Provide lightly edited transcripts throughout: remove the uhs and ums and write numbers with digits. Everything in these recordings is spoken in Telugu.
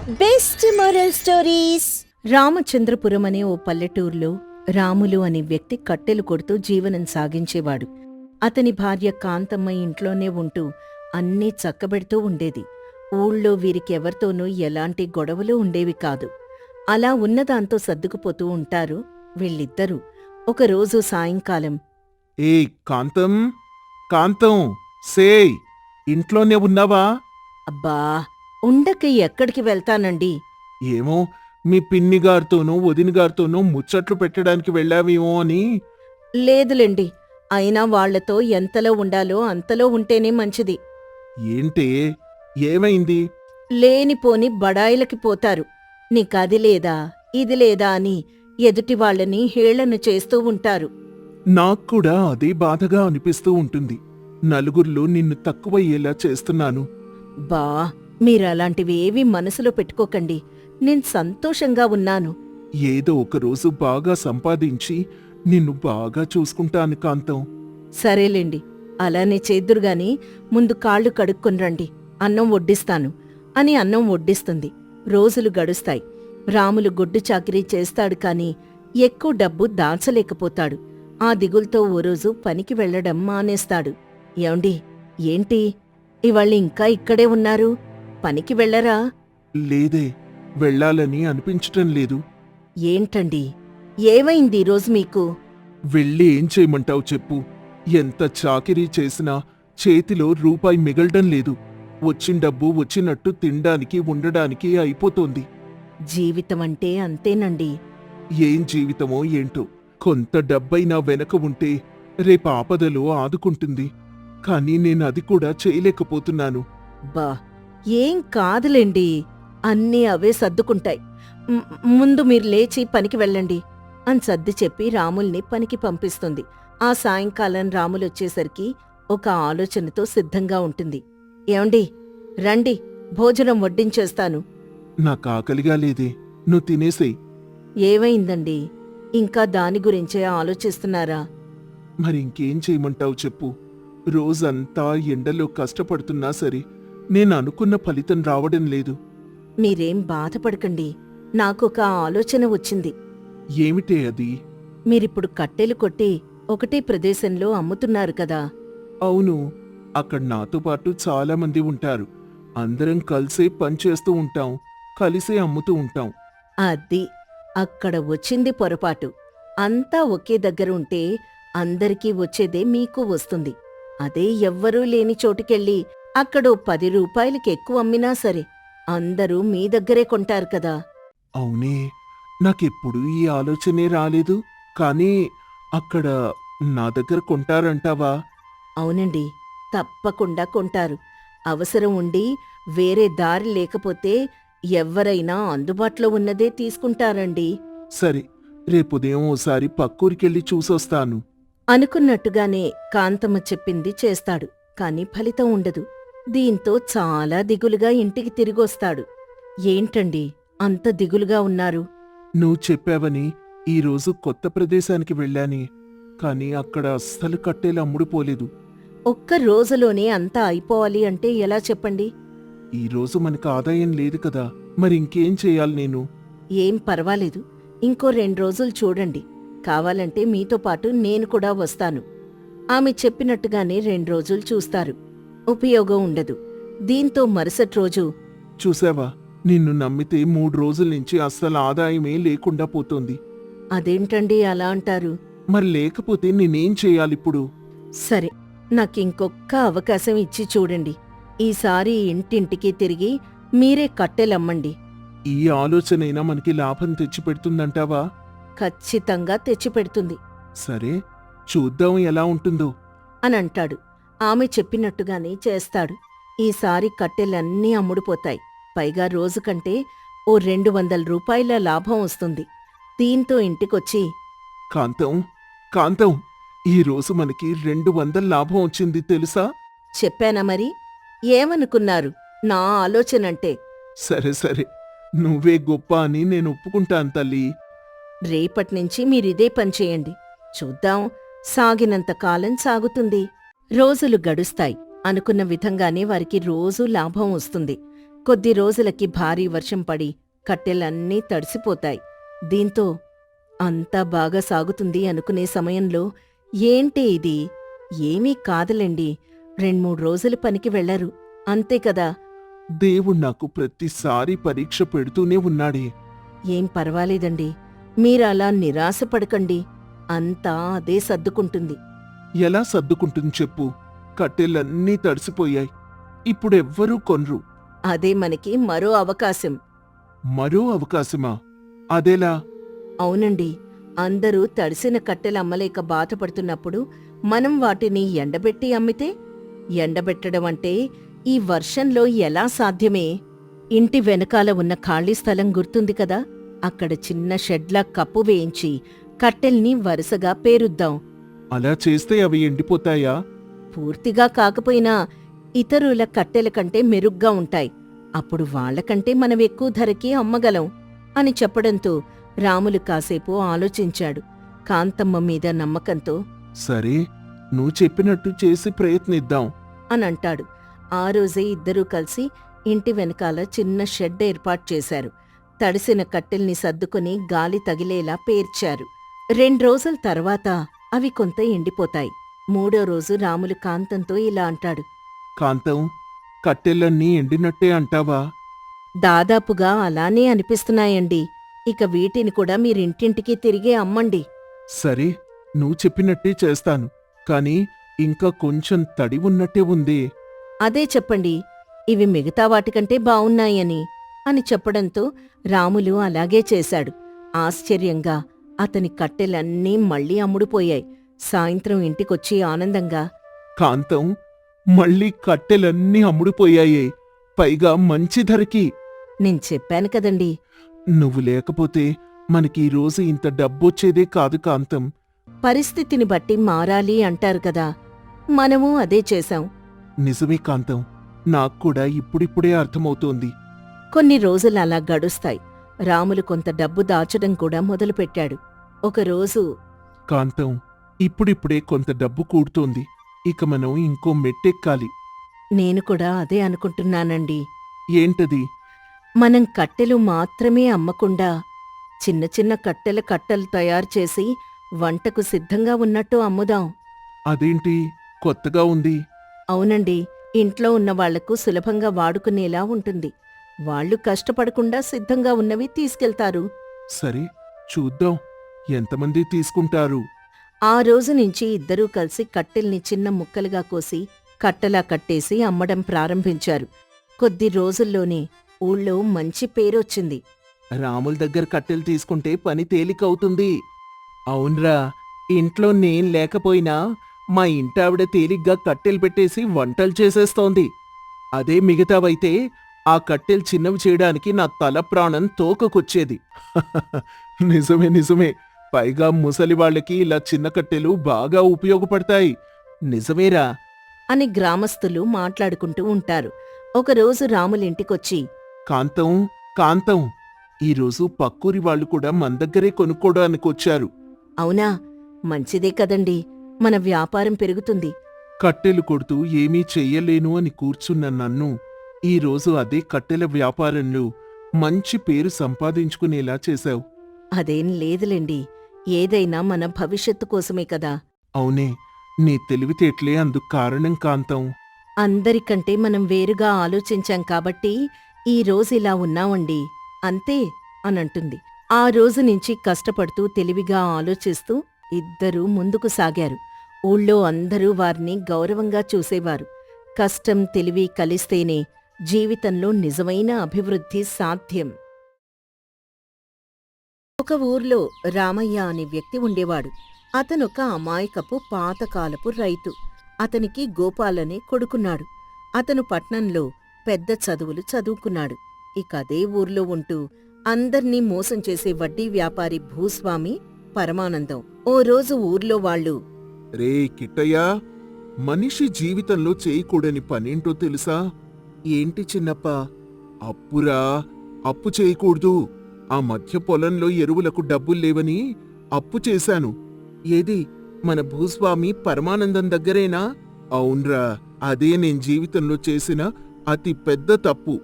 Best moral stories. రామచంద్రపురం అనే ఓ పల్లెటూరులో రాములు అనే వ్యక్తి కట్టెలు కొడుతూ జీవనం సాగించేవాడు. అతని భార్య కాంతమ్మ ఇంట్లోనే ఉంటూ అన్నీ చక్కబెడుతూ ఉండేది. ఊళ్ళో వీరికెవరితోనూ ఎలాంటి గొడవలు ఉండేవి కాదు. అలా ఉన్నదాంతో సర్దుకుపోతూ ఉంటారు వీళ్ళిద్దరూ. ఒకరోజు సాయంకాలం, ఏయ్ కాంతం, కాంతం, సేయ్, ఇంట్లోనే ఉన్నావా? అబ్బా, ఉండక ఎక్కడికి వెళ్తానండి? ఏమో, మీ పిన్నిగారితోనూ వదినగారితోనూ ముచ్చట్లు పెట్టడానికి వెళ్ళావేమో అని. లేదులేండి, అయినా వాళ్లతో ఎంతలో ఉండాలో అంతలో ఉంటేనే మంచిది. ఏంటే, ఏమైంది? లేనిపోని బడాయిలకి పోతారు. నీకది లేదా ఇది లేదా అని ఎదుటివాళ్లని హేళన చేస్తూ ఉంటారు. నాక్కూడా అదే బాధగా అనిపిస్తూ ఉంటుంది. నలుగురిలో నిన్ను తక్కువయ్యేలా చేస్తున్నాను. బా, మీరలాంటివేవీ మనసులో పెట్టుకోకండి. నేను సంతోషంగా ఉన్నాను. ఏదో ఒకరోజు బాగా సంపాదించి నిన్ను బాగా చూసుకుంటాను కాంతం. సరేలేండి, అలానే చేద్దురుగాని ముందు కాళ్ళు కడుక్కొనిరండి, అన్నం వడ్డిస్తాను అని అన్నం వడ్డిస్తుంది. రోజులు గడుస్తాయి. రాములు గొడ్డు చాకిరీ చేస్తాడు కాని ఎక్కువ డబ్బు దాచలేకపోతాడు. ఆ దిగుల్తో ఓ రోజు పనికి వెళ్లడం మానేస్తాడు. ఏమండి, ఏంటి ఇవాళ ఇంకా ఇక్కడే ఉన్నారు? పనికి వెళ్లరా? లేదే, వెళ్ళాలని అనిపించటం లేదు. ఏంటండి, ఏమైంది ఈరోజు మీకు? వెళ్ళి ఏం చేయమంటావు చెప్పు. ఎంత చాకిరీ చేసినా చేతిలో రూపాయి మిగలడం లేదు. వచ్చిన డబ్బు వచ్చినట్టు తినడానికి ఉండడానికి అయిపోతోంది. జీవితమంటే అంతేనండి. ఏం జీవితమో ఏంటో. కొంత డబ్బైనా వెనక ఉంటే రేపు ఆపదలో ఆదుకుంటుంది. కానీ నేనది కూడా చేయలేకపోతున్నాను. బా, ఏం కాదులేండి, అన్నీ అవే సర్దుకుంటాయి. ముందు మీరు లేచి పనికి వెళ్ళండి అని సర్ది చెప్పి రాముల్ని పనికి పంపిస్తుంది. ఆ సాయంకాలం రాములొచ్చేసరికి ఒక ఆలోచనతో సిద్ధంగా ఉంటుంది. ఏమండి, రండి, భోజనం వడ్డించేస్తాను. నాకు ఆకలిగా లేదే, నువ్వు తినేసేయ్. ఏవైందండి, ఇంకా దాని గురించే ఆలోచిస్తున్నారా? మరింకేం చేయమంటావు చెప్పు. రోజంతా ఎండలో కష్టపడుతున్నా సరే నేను అనుకున్న ఫలితం రావడం లేదు. మీరేం బాధపడకండి, నాకొక ఆలోచన వచ్చింది. ఏమిటే అది? మీరిప్పుడు కట్టెలు కొట్టి ఒకటే ప్రదేశంలో అమ్ముతున్నారు కదా. అవును, అక్కడ నాతో పాటు చాలా మంది ఉంటారు. అందరం కలిసే పనిచేస్తూ ఉంటాం, కలిసే అమ్ముతూ ఉంటాం. అది అక్కడ వచ్చింది పొరపాటు. అంతా ఒకే దగ్గర ఉంటే అందరికీ వచ్చేదే మీకు వస్తుంది. అదే ఎవ్వరూ లేని చోటుకెళ్ళి అక్కడో 10 రూపాయలకి ఎక్కువ అమ్మినా సరే అందరూ మీ దగ్గరే కొంటారు కదా. అవునే, నాకెప్పుడు ఈ ఆలోచనే రాలేదు. కానీ అక్కడ నా దగ్గర కొంటారంటావా? అవునండి, తప్పకుండా కొంటారు. అవసరం ఉండి వేరే దారి లేకపోతే ఎవ్వరైనా అందుబాటులో ఉన్నదే తీసుకుంటారండి. సరే, రేపుదయం ఓసారి పక్కూరికెళ్ళి చూసొస్తాను. అనుకున్నట్టుగానే కాంతమ్మ చెప్పింది చేస్తాడు. కాని ఫలితం ఉండదు. దీంతో చాలా దిగులుగా ఇంటికి తిరిగొస్తాడు. ఏంటండి అంత దిగులుగా ఉన్నారు? నువ్వు చెప్పావని ఈరోజు కొత్త ప్రదేశానికి వెళ్ళాని, కాని అక్కడ అస్సలు కట్టేలా అమ్ముడుపోలేదు. ఒక్క రోజులోనే అంతా అయిపోవాలి అంటే ఎలా చెప్పండి? ఈరోజు మనకు ఆదాయం లేదు కదా, మరింకేం చెయ్యాలి నేను? ఏం పర్వాలేదు, ఇంకో 2 రోజులు చూడండి. కావాలంటే మీతో పాటు నేను కూడా వస్తాను. ఆమె చెప్పినట్టుగానే 2 రోజులు చూస్తారు. ఉపయోగం ఉండదు. దీంతో మరుసటి రోజు, చూసావా, నిన్ను నమ్మితే 3 రోజుల నుంచి అస్సలు ఆదాయమే లేకుండా పోతోంది. అదేంటండి అలా అంటారు? మరి లేకపోతే నేనేం చెయ్యాలిప్పుడు? సరే, నాకింకొక్క అవకాశం ఇచ్చి చూడండి. ఈసారి ఇంటింటికి తిరిగి మీరే కట్టెలమ్మండి. ఈ ఆలోచనైనా మనకి లాభం తెచ్చిపెడుతుందంటావా? ఖచ్చితంగా తెచ్చిపెడుతుంది సరే, చూద్దాం ఎలా ఉంటుందో అనంటాడు. ఆమె చెప్పినట్టుగానే చేస్తాడు. ఈసారి కట్టెలన్నీ అమ్ముడుపోతాయి. పైగా రోజుకంటే ఓ 200 రూపాయల లాభం వస్తుంది. దీంతో ఇంటికొచ్చి, కాంతం, కాంతం, ఈరోజు మనకి 200 లాభం వచ్చింది తెలుసా? చెప్పానా మరి? ఏమనుకున్నారు నా ఆలోచనంటే? సరే సరే, నువ్వే గొప్ప అని నేను ఒప్పుకుంటాను తల్లి. రేపట్నుంచి మీరిదే పనిచేయండి. చూద్దాం, సాగినంత కాలం సాగుతుంది. రోజులు గడుస్తాయి. అనుకున్న విధంగానే వారికి రోజూ లాభం వస్తుంది. కొద్ది రోజులకి భారీ వర్షం పడి కట్టెలన్నీ తడిసిపోతాయి. దీంతో అంతా బాగా సాగుతుంది అనుకునే సమయంలో ఏంటి ఇది? ఏమీ కాదులేండి, 2-3 రోజులు పనికి వెళ్లరు, అంతే కదా. దేవుడు నాకు ప్రతిసారి పరీక్ష పెడుతూనే ఉన్నాడే. ఏం పర్వాలేదండి, మీరలా నిరాశపడకండి, అంతా అదే సర్దుకుంటుంది. ఎలా సర్దుకుంటుంది చెప్పు? కట్టెలన్నీ తడిసిపోయాయి. ఇప్పుడెవ్వరూ కొనరు. అదే మనకి మరో అవకాశం. మరో అవకాశమా? అదెలా? అవునండి, అందరూ తడిసిన కట్టెలమ్మలేక బాధపడుతున్నప్పుడు మనం వాటిని ఎండబెట్టి అమ్మితే? ఎండబెట్టడం అంటే ఈ వర్షంలో ఎలా సాధ్యమే? ఇంటి వెనకాల ఉన్న ఖాళీ స్థలం గుర్తుంది కదా, అక్కడ చిన్న షెడ్లా కప్పు వేయించి కట్టెల్ని వరుసగా పేరుద్దాం. అలా చేస్తే అవి ఎండిపోతాయా? పూర్తిగా కాకపోయినా ఇతరుల కట్టెల కంటే మెరుగ్గా ఉంటాయి. అప్పుడు వాళ్లకంటే మనం ఎక్కువ ధరకి అమ్మగలం అని చెప్పడంతో రాములు కాసేపు ఆలోచించాడు. కాంతమ్మ మీద నమ్మకంతో సరే, నువ్వు చెప్పినట్టు చేసి ప్రయత్నిద్దాం అనంటాడు. ఆ రోజే ఇద్దరూ కలిసి ఇంటి వెనకాల చిన్న షెడ్ ఏర్పాటు చేశారు. తడిసిన కట్టెల్ని సర్దుకుని గాలి తగిలేలా పేర్చారు. 2 రోజుల తర్వాత అవి కొంత ఎండిపోతాయి. 3వ రోజు రాములు కాంతంతో ఇలా అంటాడు. కాంతం, కట్టెలన్నీ ఎండినట్టే అంటావా? దాదాపుగా అలానే అనిపిస్తున్నాయండి. ఇక వీటిని కూడా మీరింటింటికి తిరిగే అమ్మండి. సరే, నువ్వు చెప్పినట్టే చేస్తాను. కాని ఇంకా కొంచెం తడి ఉన్నట్టే ఉంది. అదే చెప్పండి, ఇవి మిగతా వాటికంటే బావున్నాయని అని చెప్పడంతో రాములు అలాగే చేశాడు. ఆశ్చర్యంగా అతని కట్టెలన్నీ మళ్లీ అమ్ముడుపోయాయి. సాయంత్రం ఇంటికొచ్చి ఆనందంగా, కాంతం, మళ్ళీ కట్టెలన్నీ అమ్ముడుపోయాయే, పైగా మంచి ధరకి. నేను చెప్పాను కదండి. నువ్వు లేకపోతే మనకి ఈ రోజు ఇంత డబ్బొచ్చేదే కాదు కాంతం. పరిస్థితిని బట్టి మారాలి అంటారు కదా, మనము అదే చేశాం. నిజమే కాంతం, నాక్కూడా ఇప్పుడిప్పుడే అర్థమవుతోంది. కొన్ని రోజులు అలా గడుస్తాయి. రాములు కొంత డబ్బు దాచడం కూడా మొదలుపెట్టాడు. ఒకరోజు, కాంతం, ఇప్పుడిప్పుడే కొంత డబ్బు కూడుతోంది. ఇక మనం ఇంకో మెట్టెక్కాలి. నేను కూడా అదే అనుకుంటున్నానండి. ఏంటది? మనం కట్టెలు మాత్రమే అమ్మకుండా చిన్న చిన్న కట్టెలు తయారు చేసి వంటకు సిద్ధంగా ఉన్నట్టు అమ్ముదాం. అదేంటి కొత్తగా ఉంది? అవునండి, ఇంట్లో ఉన్న వాళ్లకు సులభంగా వాడుకునేలా ఉంటుంది. వాళ్ళు కష్టపడకుండా సిద్ధంగా ఉన్నవి తీసుకెళ్తారు. సరే, చూద్దాం ఎంతమంది తీసుకుంటారు. ఆ రోజు నుంచి ఇద్దరూ కలిసి కట్టెల్ని చిన్న ముక్కలుగా కోసి కట్టలా కట్టేసి అమ్మడం ప్రారంభించారు. కొద్ది రోజుల్లోనే ఊళ్ళో మంచి పేరొచ్చింది. రాముల దగ్గర కట్టెలు తీసుకుంటే పని తేలికవుతుంది. అవునరా, ఇంట్లో నేను లేకపోయినా మా ఇంటావిడ తేలిగ్గా కట్టెలు పెట్టేసి వంటలు చేసేస్తోంది. అదే మిగతావైతే ఆ కట్టెలు చిన్నవి చేయడానికి నా తల ప్రాణం తోకకొచ్చేది. నిజమే నిజమే, పైగా ముసలివాళ్లకి ఇలా చిన్న కట్టెలు బాగా ఉపయోగపడతాయి. నిజమేరా అని గ్రామస్తులు మాట్లాడుకుంటూ ఉంటారు. ఒకరోజు రాములింటికొచ్చి, కాంతం, కాంతం, ఈరోజు పక్కూరి వాళ్ళు కూడా మన దగ్గరే కొనుక్కోడానికొచ్చారు. అవునా, మంచిదే కదండి, మన వ్యాపారం పెరుగుతుంది. కట్టెలు కొడుతూ ఏమీ చెయ్యలేను అని కూర్చున్న నన్ను ఈరోజు అదే కట్టెల వ్యాపారంలో మంచి పేరు సంపాదించుకునేలా చేశావు. అదేం లేదులేండి, ఏదైనా మన భవిష్యత్తు కోసమే కదా. అవునే, నీ తెలివితేటలే అందుకు కారణం కాంతం. అందరికంటే మనం వేరుగా ఆలోచించాం కాబట్టి ఈ రోజులా ఉన్నామండి, అంతే అనంటుంది. ఆ రోజు నుంచి కష్టపడుతూ తెలివిగా ఆలోచిస్తూ ఇద్దరూ ముందుకు సాగారు. ఊళ్ళో అందరూ వారిని గౌరవంగా చూసేవారు. కష్టం తెలివి కలిస్తేనే జీవితంలో నిజమైన అభివృద్ధి సాధ్యం. ఒక ఊర్లో రామయ్య అనే వ్యక్తి ఉండేవాడు. అతనొక అమాయకపు పాతకాలపు రైతు. అతనికి గోపాలనే కొడుకున్నాడు. అతను పట్నంలో పెద్ద చదువులు చదువుకున్నాడు. ఇక అదే ఊర్లో ఉంటూ అందర్నీ మోసం చేసే వడ్డీ వ్యాపారి భూస్వామి పరమానందం. ఓ రోజు ఊర్లో వాళ్ళు, రే కిట్టయ్యా, మనిషి జీవితంలో చేయకూడని పనేంటో తెలుసా? ఏంటి చిన్నప్ప? అప్పురా, అప్పు చేయకూడదు. ఆ మధ్య పొలంలో ఎరువులకు డబ్బుల్లేవని అప్పు చేశాను. ఏది, మన భూస్వామి పరమానందం దగ్గరేనా? అవున్రా, అదే నేను జీవితంలో చేసిన అతి పెద్ద తప్పు.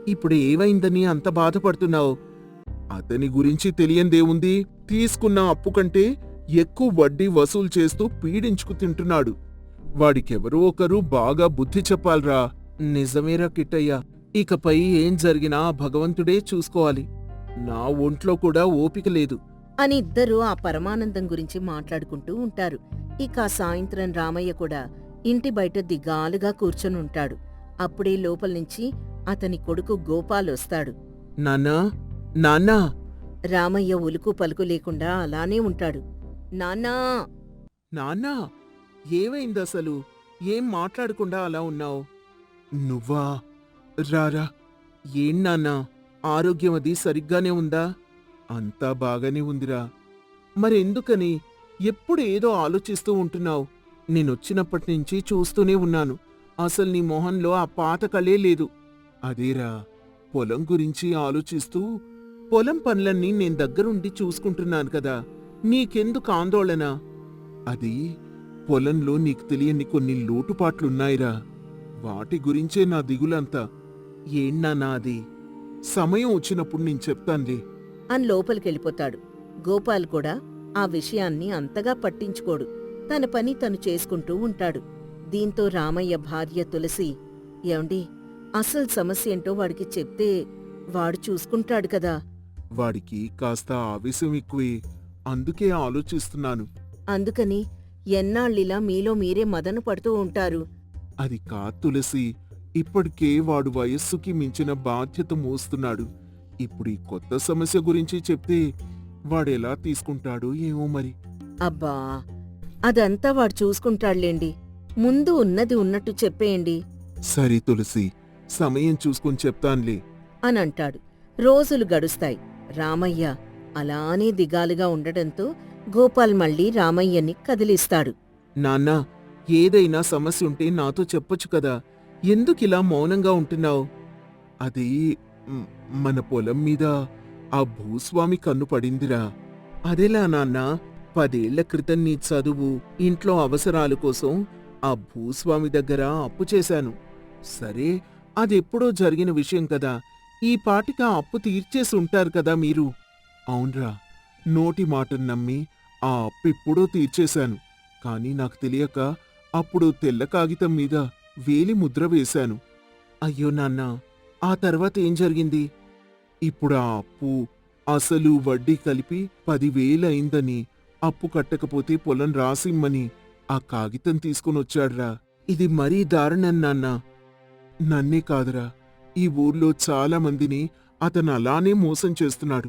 ఇప్పుడు ఏవైందని అంత బాధపడుతున్నావు? అతని గురించి తెలియందేముంది, తీసుకున్న అప్పు కంటే ఎక్కువ వడ్డీ వసూలు చేస్తూ పీడించుకు తింటున్నాడు. వాడికెవరో ఒకరు బాగా బుద్ధి చెప్పాలరా. నిజమేరా కిట్టయ్య, ఇకపై ఏం జరిగినా భగవంతుడే చూసుకోవాలి. నా ఒంట్లో కూడా ఓపిక లేదు అని ఇద్దరూ ఆ పరమానందం గురించి మాట్లాడుకుంటూ ఉంటారు. ఇక ఆ సాయంత్రం రామయ్య కూడా ఇంటి బయట దిగాలుగా కూర్చొనుంటాడు. అప్పుడే లోపల్నుంచి అతని కొడుకు గోపాల్ వస్తాడు. నాన్నా, నాన్నా! రామయ్య ఉలుకు పలుకు లేకుండా అలానే ఉంటాడు. నాన్నా! నాన్నా, ఏమైందసలు? ఏం మాట్లాడకుండా అలా ఉన్నావు? నువ్వా? రారా. ఏం నాన్నా, ఆరోగ్యం అది సరిగ్గానే ఉందా? అంతా బాగానే ఉందిరా. మరెందుకని ఎప్పుడు ఏదో ఆలోచిస్తూ ఉంటున్నావు? నేనొచ్చినప్పటినుంచి చూస్తూనే ఉన్నాను. అసలు నీ మొహంలో ఆ పాత కళే లేదు. అదేరా, పొలం గురించి ఆలోచిస్తూ పొలం పనులన్నీ నేను దగ్గరుండి చూసుకుంటున్నాను కదా, నీకెందుకు ఆందోళన? అది పొలంలో నీకు తెలియని కొన్ని లోటుపాట్లున్నాయిరా. వాటి గురించే నా దిగులంతా. ఏంటన్నా అది? సమయం వచ్చినప్పుడు నేను చెప్తాన్లే అని లోపలికెళ్ళిపోతాడు. గోపాల్ కూడా ఆ విషయాన్ని అంతగా పట్టించుకోడు. తన పని తను చేసుకుంటూ ఉంటాడు. దీంతో రామయ్య భార్య తులసి, ఏమండి, అసలు సమస్య ఏంటో వాడికి చెప్తే వాడు చూసుకుంటాడు కదా. వాడికి కాస్త ఆవేశం ఎక్కువే, అందుకే ఆలోచిస్తున్నాను. అందుకని ఎన్నాళ్ళిలా మీలో మీరే మదన పడుతూ ఉంటారు. అది కాదు తులసి, ఇప్పటికే వాడు వయస్సుకి మించిన బాధ్యత మోస్తున్నాడు. ఇప్పుడు ఈ కొత్త సమస్య గురించి చెప్తే వాడెలా తీసుకుంటాడో ఏమో మరి. అబ్బా, అదంతా వాడు చూసుకుంటాడులేండి. ముందు ఉన్నది ఉన్నట్టు చెప్పేయండి సరే తులసి, సమయం చూసుకుని చెప్తాన్లే అనంటాడు. రోజులు గడుస్తాయి. రామయ్య అలానే దిగాలుగా ఉండటంతో గోపాల్ మళ్ళీ రామయ్యని కదిలిస్తాడు. నాన్నా, ఏదైనా సమస్య ఉంటే నాతో చెప్పొచ్చు కదా, ఎందుకిలా మౌనంగా ఉంటున్నావు? అది మన పొలం మీద ఆ భూస్వామి కన్ను పడిందిరా. అదెలా నాన్నా? 10 ఏళ్ల క్రితం నీ చదువు, ఇంట్లో అవసరాల కోసం ఆ భూస్వామి దగ్గర అప్పు చేశాను. సరే, అదెప్పుడో జరిగిన విషయం కదా, ఈ పాటికి ఆ అప్పు తీర్చేసి ఉంటారు కదా మీరు. అవునరా, నోటి మాటను నమ్మి ఆ అప్పు ఎప్పుడో తీర్చేశాను. కాని నాకు తెలియక అప్పుడు తెల్ల కాగితం మీద వేలి ముద్ర వేశాను. అయ్యో నాన్నా, ఆ తర్వాత ఏం జరిగింది? ఇప్పుడు ఆ అప్పు, అసలు వడ్డీ కలిపి 10,000 అయిందని, అప్పు కట్టకపోతే పొలం రాసిమ్మని ఆ కాగితం తీసుకునొచ్చాడ్రా. ఇది మరీ దారుణం నాన్నా. నన్నే కాదురా, ఈ ఊర్లో చాలా మందిని అతను అలానే మోసం చేస్తున్నాడు.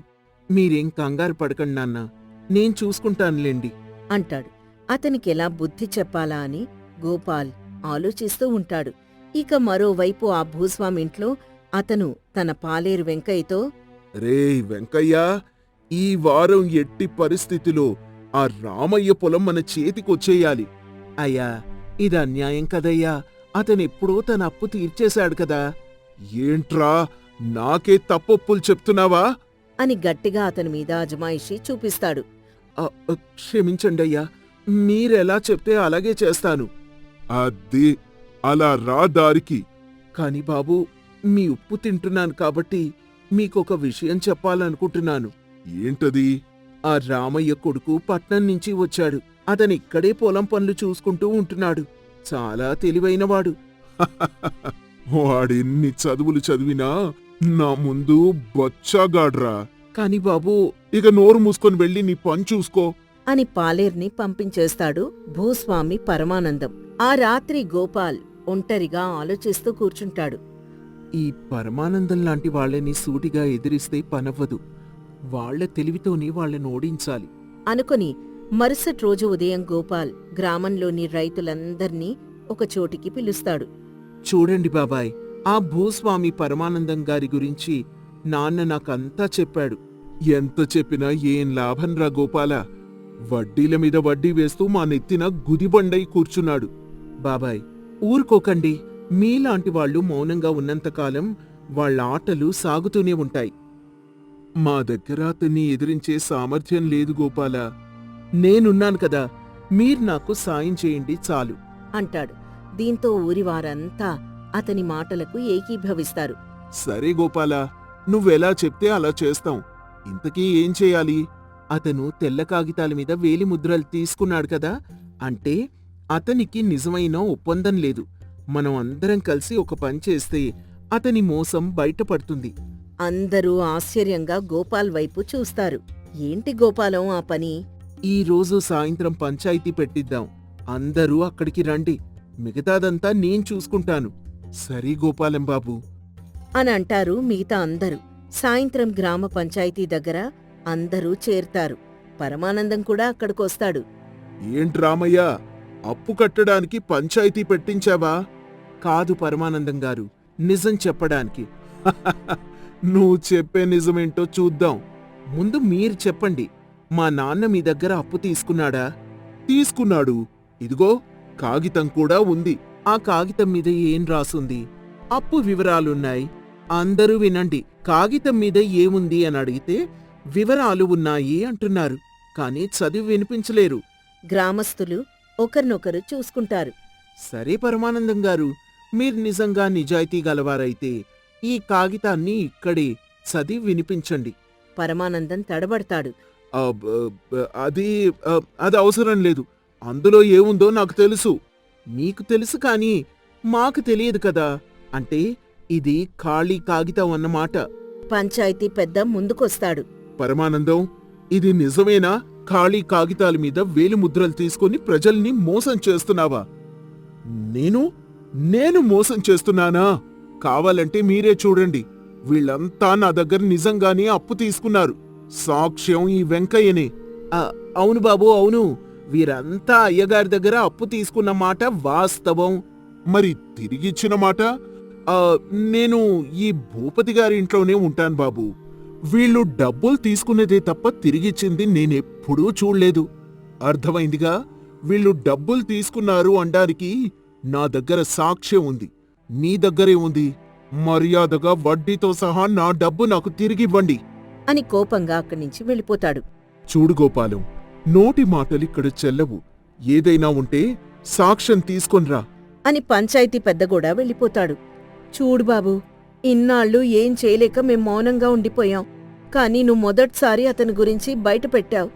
మీరేం కంగారు పడకండి నాన్నా, నేను చూసుకుంటానులేండి అంటాడు. అతనికెలా బుద్ధి చెప్పాలా అని గోపాల్ ఆలోచిస్తూ ఉంటాడు. ఇక మరోవైపు ఆ భూస్వామింట్లో అతను తన పాలేరు వెంకయ్యతో, రేయ్ వెంకయ్యా, ఈ వారం ఎట్టి పరిస్థితిలో ఆ రామయ్య పొలం మన చేతికొచ్చేయాలి. అయ్యా, ఇది అన్యాయం కదయ్యా, అతనెప్పుడో తన అప్పు తీర్చేశాడు కదా. ఏంట్రా, నాకే తప్పొప్పులు చెప్తున్నావా? అని గట్టిగా అతని మీద అజమాయిషీ చూపిస్తాడు. క్షమించండయ్యా, మీరెలా చెప్తే అలాగే చేస్తాను. అది అలా రా దారికి. కాని బాబూ, మీ ఉప్పు తింటున్నాను కాబట్టి మీకొక విషయం చెప్పాలనుకుంటున్నాను. ఏంటది? ఆ రామయ్య కొడుకు పట్నం నుంచి వచ్చాడు. అతనిక్కడే పొలం పనులు చూసుకుంటూ ఉంటున్నాడు. చాలా తెలివైనవాడు. వాడెన్ని చదువులు చదివినా నా ముందు బచ్చాగాడ్రా. కాని బాబూ, ఇక నోరు మూసుకొని వెళ్ళి నీ పని చూసుకో అని పాలేర్ని పంపించేస్తాడు భూస్వామి పరమానందం. ఆ రాత్రి గోపాల్ ఒంటరిగా ఆలోచిస్తూ కూర్చుంటాడు. ఈ పరమానందం లాంటి వాళ్ళని సూటిగా ఎదిరిస్తే పనవ్వదు. వాళ్ల తెలివితోనే వాళ్ళని ఓడించాలి అనుకుని మరుసటి రోజు ఉదయం గోపాల్ గ్రామంలోని రైతులందర్నీ ఒక చోటికి పిలుస్తాడు. చూడండి బాబాయ్, ఆ భూస్వామి పరమానందం గారి గురించి నాన్న నాకంతా చెప్పాడు. ఎంత చెప్పినా ఏం లాభంరా గోపాల, వడ్డీల మీద వడ్డీ వేస్తూ మా నెత్తిన గుదిబండై కూర్చున్నాడు. బాబాయ్, ఊరుకోకండి. మీలాంటి వాళ్ళు మౌనంగా ఉన్నంతకాలం వాళ్ళ ఆటలు సాగుతూనే ఉంటాయి. మా దగ్గర అతన్ని ఎదిరించే సామర్థ్యం లేదు గోపాల. నేనున్నాను కదా, మీరు నాకు సాయం చేయండి చాలు అంటాడు. దీంతో ఊరివారంతా అతని మాటలకు ఏకీభవిస్తారు. సరే గోపాల, నువ్వెలా చెప్తే అలా చేస్తాం. ఇంతకీ ఏం చేయాలి? అతను తెల్ల కాగితాల మీద వేలి ముద్రలు తీసుకున్నాడు కదా, అంటే అతనికి నిజమైన ఒప్పందం లేదు. మనం అందరం కలిసి ఒక పని చేస్తే అతని మోసం బయటపడుతుంది. అందరూ ఆశ్చర్యంగా గోపాల్ వైపు చూస్తారు. ఏంటి గోపాలం ఆ పని? ఈ రోజు సాయంత్రం పంచాయతీ పెట్టిద్దాం. అందరూ అక్కడికి రండి. మిగతాదంతా నేను చూసుకుంటాను. సరే గోపాలం బాబు అని అంటారు మిగతా అందరూ. సాయంత్రం గ్రామ పంచాయతీ దగ్గర అందరూ చేరతారు. పరమానందం కూడా అక్కడికొస్తాడు. ఏంటి రామయ్య, అప్పు కట్టడానికి పంచాయతీ పెట్టించావా? కాదు పరమానందం గారు, నిజం చెప్పడానికి. నువ్వు చెప్పే నిజమేంటో చూద్దాం. ముందు మీరు చెప్పండి, మా నాన్న మీ దగ్గర అప్పు తీసుకున్నాడా? తీసుకున్నాడు. ఇదిగో కాగితం కూడా ఉంది. ఆ కాగితం మీద ఏం రాసుంది? అప్పు వివరాలున్నాయి. అందరూ వినండి. కాగితం మీద ఏముంది అని అడిగితే వివరాలు ఉన్నాయి అంటున్నారు, కానీ చదివి వినిపించలేరు. గ్రామస్తులు ఒకరినొకరు చూసుకుంటారు. సరే పరమానందం గారు, మీరు నిజంగా నిజాయితీ గలవారైతే ఈ కాగితాన్ని ఇక్కడే చదివి వినిపించండి. పరమానందం తడబడతాడు. అది అవసరం లేదు. అందులో ఏముందో నాకు తెలుసు. మీకు తెలుసు కానీ మాకు తెలియదు కదా. అంటే ఇది ఖాళీ కాగితం అన్నమాట. పంచాయతీ పెద్ద ముందుకొస్తాడు. పరమానందం, ఇది నిజమేనా? ఖాళీ కాగితాల మీద వేలి ముద్రలు తీసుకుని ప్రజల్ని మోసం చేస్తున్నావా? నేను మోసం చేస్తున్నానా? కావాలంటే మీరే చూడండి. వీళ్ళంతా నా దగ్గర నిజంగానే అప్పు తీసుకున్నారు. సాక్ష్యం ఈ వెంకయ్యనే. అవును బాబు, అవును. వీరంతా అయ్యగారి దగ్గర అప్పు తీసుకున్న మాట వాస్తవం. మరి తిరిగిచ్చిన మాట? నేను ఈ భూపతి గారి ఇంట్లోనే ఉంటాను బాబు. వీళ్ళు డబ్బులు తీసుకునేదే తప్ప తిరిగిచ్చింది నేనెప్పుడూ చూడలేదు. అర్థమైందిగా? వీళ్ళు డబ్బులు తీసుకున్నారు అనడానికి నా దగ్గర సాక్ష్యం ఉంది. మీ దగ్గరే ఉంది. మర్యాదగా వడ్డీతో సహా నా డబ్బు నాకు తిరిగివ్వండి అని కోపంగా అక్కడి నుంచి వెళ్ళిపోతాడు. చూడు గోపాలం, నోటి మాటలిక్కడ చెల్లవు. ఏదైనా ఉంటే సాక్ష్యం తీసుకొనిరా అని పంచాయతీ పెద్ద కూడా వెళ్ళిపోతాడు. చూడు బాబు, ఇన్నాళ్ళు ఏం చేయలేక మేం మౌనంగా ఉండిపోయాం. కానీ నువ్వు మొదటిసారి అతని గురించి బయట పెట్టావు.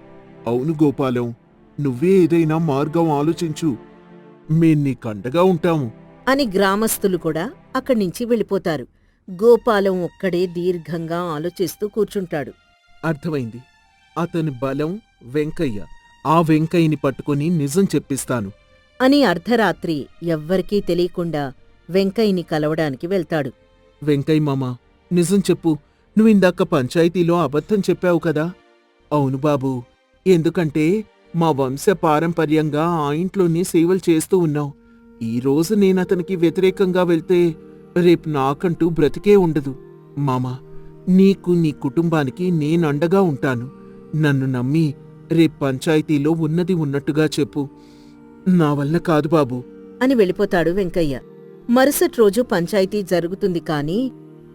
అవును గోపాలం, నువ్వే ఏదైనా మార్గం ఆలోచించు. మేం నీకండగా ఉంటాము అని గ్రామస్తులు కూడా అక్కడి నుంచి వెళ్ళిపోతారు. గోపాలం ఒక్కడే దీర్ఘంగా ఆలోచిస్తూ కూర్చుంటాడు. అర్థమైంది. అతని బలం వెంకయ్య. ఆ వెంకయ్యని పట్టుకుని నిజం చెప్పిస్తాను అని అర్ధరాత్రి ఎవ్వరికీ తెలియకుండా వెంకయ్యని కలవడానికి వెళ్తాడు. వెంకయ్య మామ, నిజం చెప్పు. నువ్విందాక పంచాయతీలో అబద్ధం చెప్పావు కదా? అవును బాబు. ఎందుకంటే మా వంశ పారంపర్యంగా ఆ ఇంట్లోనే సేవలు చేస్తూ ఉన్నావు. ఈరోజు నేనతనికి వ్యతిరేకంగా వెళ్తే రేపు నాకంటూ బ్రతికే ఉండదు. మామా, నీకు నీ కుటుంబానికి నేనండగా ఉంటాను. నన్ను నమ్మి రేపు పంచాయతీలో ఉన్నది ఉన్నట్టుగా చెప్పు. నా వల్ల కాదు బాబు అని వెళ్ళిపోతాడు వెంకయ్య. మరుసటి రోజు పంచాయతీ జరుగుతుంది కానీ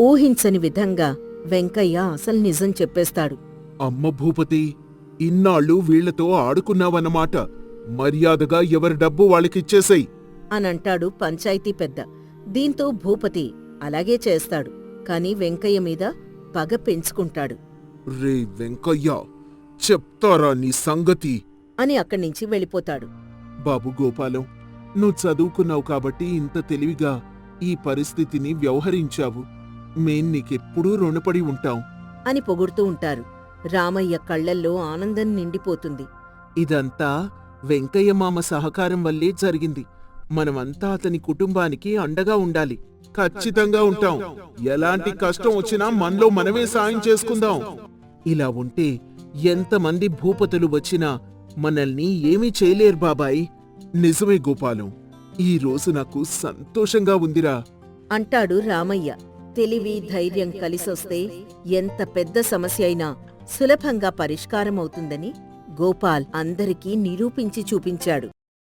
ఊహించని విధంగా వెంకయ్య అసలు నిజం చెప్పేస్తాడు. అమ్మ భూపతి, ఇన్నాళ్ళు వీళ్లతో ఆడుకున్నావన్నమాట. మర్యాదగా ఎవరి డబ్బు వాళ్ళకిచ్చేసేయ్ అనంటాడు పంచాయతీ పెద్ద. దీంతో భూపతి అలాగే చేస్తాడు. కాని వెంకయ్య మీద పగ పెంచుకుంటాడు. రే వెంకయ్య, చెప్తారా నీ సంగతి అని అక్కడ్నించి వెళ్ళిపోతాడు. బాబు గోపాలం, నువ్వు చదువుకున్నావు కాబట్టి ఇంత తెలివిగా ఈ పరిస్థితిని వ్యవహరించావు. మేం నీకెప్పుడూ రుణపడి ఉంటాం అని పొగుడుతూ ఉంటారు. రామయ్య కళ్లల్లో ఆనందం నిండిపోతుంది. ఇదంతా వెంకయ్య మామ సహకారం వల్లే జరిగింది. మనమంతా అతని కుటుంబానికి అండగా ఉండాలి. ఖచ్చితంగా ఉంటాం. ఎలాంటి కష్టం వచ్చినా మనలో మనమే సాయం చేసుకుందాం. ఇలా ఉంటే ఎంతమంది భూపతులు వచ్చినా మనల్ని ఏమీ చేయలేరు బాబాయ్. నిజమే గోపాలం, ఈ రోజు నాకు సంతోషంగా ఉందిరా అంటాడు రామయ్య. తెలివి ధైర్యం కలిసొస్తే ఎంత పెద్ద సమస్య అయినా సులభంగా పరిష్కారమవుతుందని గోపాల్ అందరికీ నిరూపించి చూపించాడు.